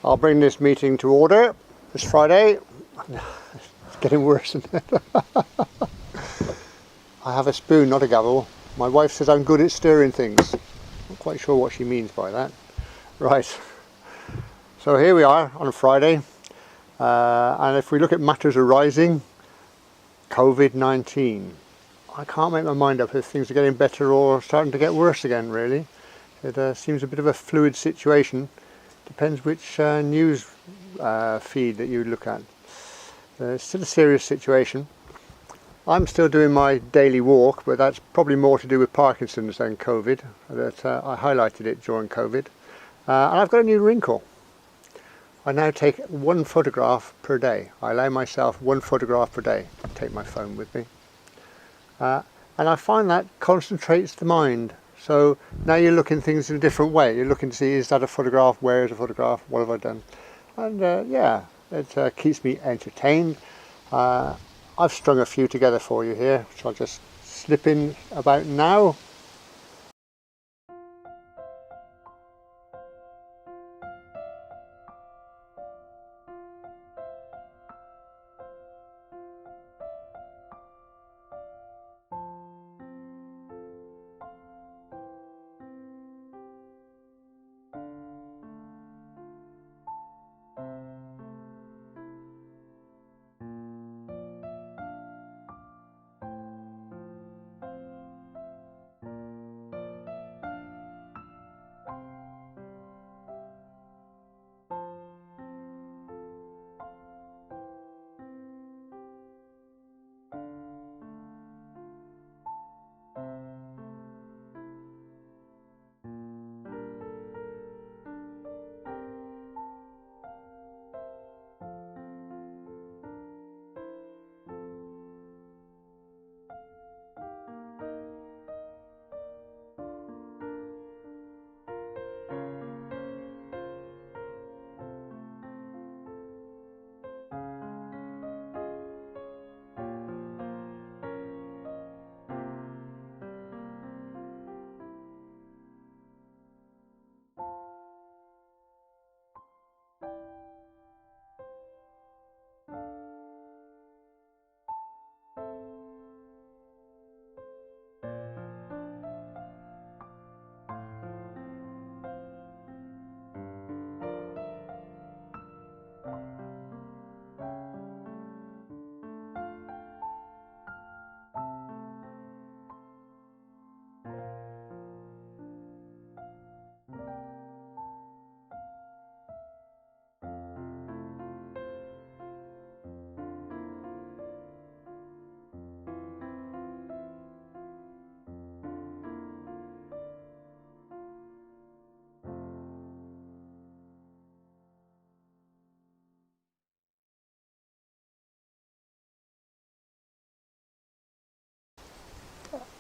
I'll bring this meeting to order this Friday. It's getting worse, isn't it? I have a spoon, not a gavel. My wife says I'm good at stirring things. Not quite sure what she means by that. Right, so here we are on a Friday, and if we look at matters arising, COVID-19. I can't make my mind up if things are getting better or starting to get worse again, really. It seems a bit of a fluid situation. Depends which news feed that you look at. It's still a serious situation. I'm still doing my daily walk, but that's probably more to do with Parkinsons than COVID. I highlighted it during COVID. And I've got a new wrinkle. I now take one photograph per day. I allow myself one photograph per day. I take my phone with me. And I find that concentrates the mind. So now you're looking at things in a different way. You're looking to see, is that a photograph? Where is a photograph? What have I done? And yeah, it keeps me entertained. I've strung a few together for you here, which I'll just slip in about now.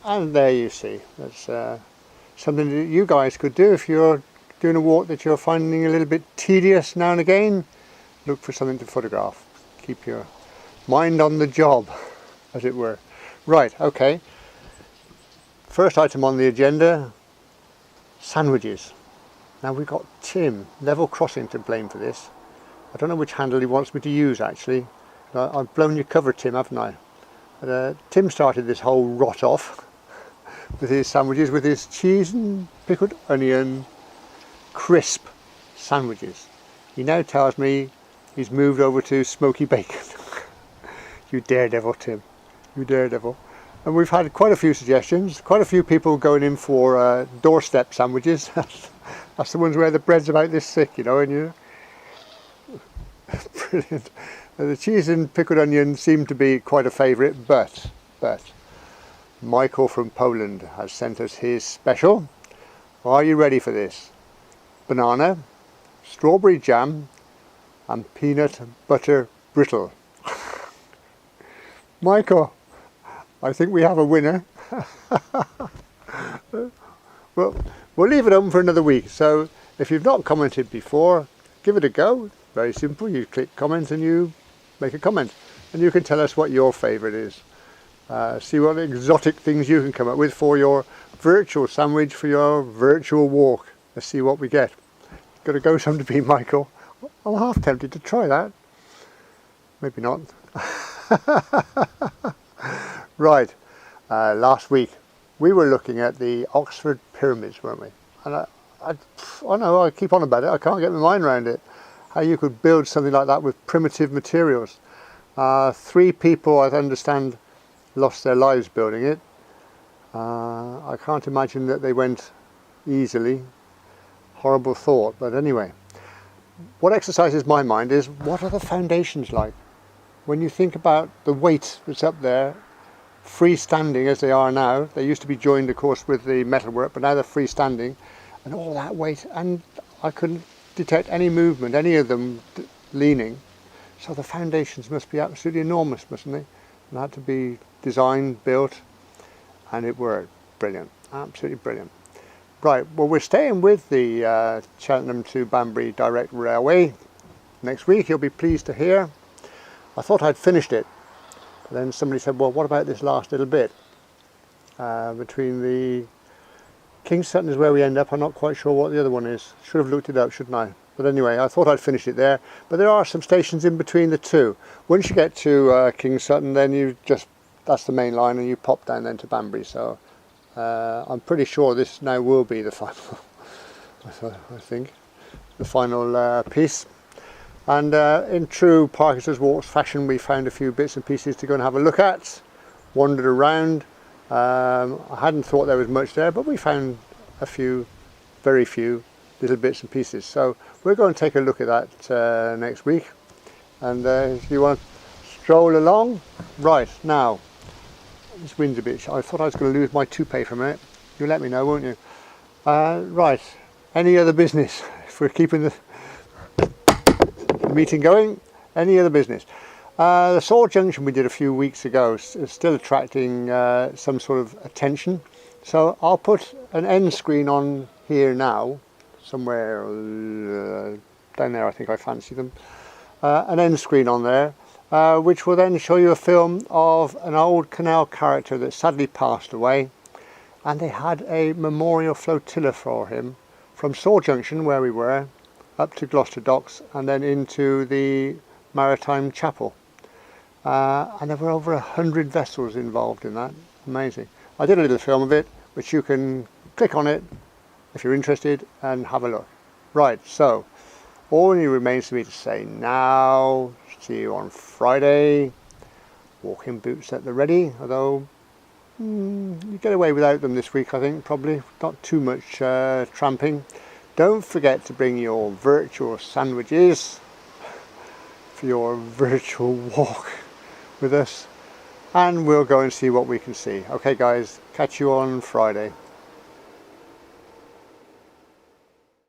And there you see, that's something that you guys could do if you're doing a walk that you're finding a little bit tedious now and again. Look for something to photograph. Keep your mind on the job, as it were. Right, okay. First item on the agenda, sandwiches. Now we've got Tim, Level Crossing, to blame for this. I don't know which handle he wants me to use actually. I've blown your cover, Tim, haven't I? But, Tim started this whole rot off with his sandwiches, with his cheese and pickled onion crisp sandwiches. He now tells me he's moved over to smoky bacon. You daredevil, Tim, you daredevil. And we've had quite a few suggestions, quite a few people going in for doorstep sandwiches. That's the ones where the bread's about this thick, you know, and you... Brilliant. The cheese and pickled onion seem to be quite a favourite, but Michael from Poland has sent us his special. Are you ready for this? Banana, strawberry jam and peanut butter brittle. Michael, I think we have a winner. Well, we'll leave it open for another week, so if you've not commented before, give it a go. Very simple, you click comment and you make a comment, and you can tell us what your favourite is. See what exotic things you can come up with for your virtual sandwich, for your virtual walk. Let's see what we get. Got to go some to be, Michael. I'm half tempted to try that. Maybe not. Right, last week we were looking at the Oxford pyramids, weren't we? And I know I keep on about it, I can't get my mind around it. How you could build something like that with primitive materials. 3 people, I understand, lost their lives building it. I can't imagine that they went easily. Horrible thought, but anyway. What exercises my mind is, what are the foundations like? When you think about the weight that's up there, freestanding as they are now, they used to be joined of course with the metalwork, but now they're freestanding, and all that weight, and I couldn't detect any movement, any of them leaning. So the foundations must be absolutely enormous, mustn't they? And had to be designed, built, and it worked. Brilliant, absolutely brilliant. Right, well, we're staying with the Cheltenham to Banbury direct railway next week, you'll be pleased to hear. I thought I'd finished it, but then somebody said, well, what about this last little bit? Between the Kings Sutton is where we end up. I'm not quite sure what the other one is. Should have looked it up, shouldn't I? But anyway, I thought I'd finish it there. But there are some stations in between the two. Once you get to Kings Sutton, then you just, that's the main line, and you pop down then to Banbury. So I'm pretty sure this now will be the final, I think, the final piece. And in true Parkinsons Walks fashion, we found a few bits and pieces to go and have a look at, wandered around. I hadn't thought there was much there, but we found a few, very few little bits and pieces. So we're going to take a look at that next week. And if you want to stroll along, right, now, this wind's a bit, I thought I was going to lose my toupee for a minute. You'll let me know, won't you? Right, any other business? If we're keeping the meeting going, any other business? The Saw Junction we did a few weeks ago is still attracting some sort of attention. So I'll put an end screen on here now, somewhere down there I think I fancy them. An end screen on there, which will then show you a film of an old canal character that sadly passed away. And they had a memorial flotilla for him from Saw Junction, where we were, up to Gloucester Docks and then into the Maritime Chapel. And there were over 100 vessels involved in that. Amazing. I did a little film of it, which you can click on it if you're interested and have a look. Right, so all it remains for me to say now, see you on Friday. Walking boots at the ready, although you get away without them this week, I think, probably. Not too much tramping. Don't forget to bring your virtual sandwiches for your virtual walk with us, and we'll go and see what we can see. Okay guys, catch you on Friday.